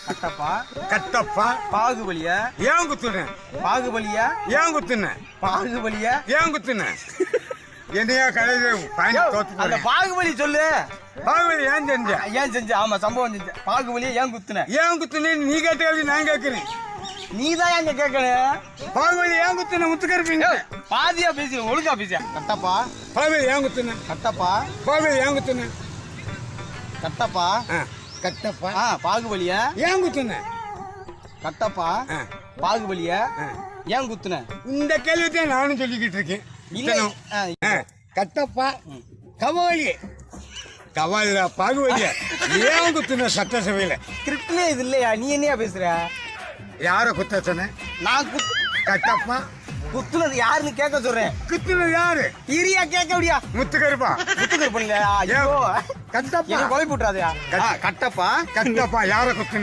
கட்டப்பா கட்டப்பா பாகுபலியா ஏன் குத்துன பாகுபலியா ஏன் குத்துன பாகுபலியா ஏன் குத்துன என்னையா கலையில பாயிண்ட் தோத்து அந்த போறேன் பாகுபலி சொல்லு. பாகுபலி ஏன் செஞ்ச ஏன் செஞ்ச? ஆமா சம்பவம் செஞ்ச. பாகுபலியா ஏன் குத்துன? ஏன் குத்துன நீ கேட்ட கேள்வி நான் கேட்கிறேன். நீ தான் எங்க கேட்கணும். பாகுபலி ஏன் குத்துன முத்துக்கருப்பீங்க பாதியா பேசி ஒழுங்கா பேசியா. கட்டப்பா பாகுபலி ஏன் குத்துன கட்டப்பா பாகுபலி ஏன் குத்துன கட்டப்பா கட்டப்பா பாகுபலியா ஏன் குத்துன கட்டப்பா பாகுபலியா ஏன் குத்துன? இந்த கேள்வி தான் நானும் சொல்லிக்கிட்டு இருக்கேன். கட்டப்பா கபாலி கபாலியா பாகுபலியா ஏன் குத்துன சட்டசபையில? கிரிப்ட்லே இது இல்லையா? நீ என்னையா பேசுற? யார குத்த சொன்ன? நான் கட்டப்பா குத்துனது யாருன்னு கேட்க சொல்றேன். குத்துனது யாரு? இரியா கேட்க முடியா? முத்துக்கருப்பா முத்துக்கர் பண்ணல. ஐயோ கட்டப்பா கொலை போட்டுறாதயா. கட்டப்பா கட்டப்பா யார குத்துன?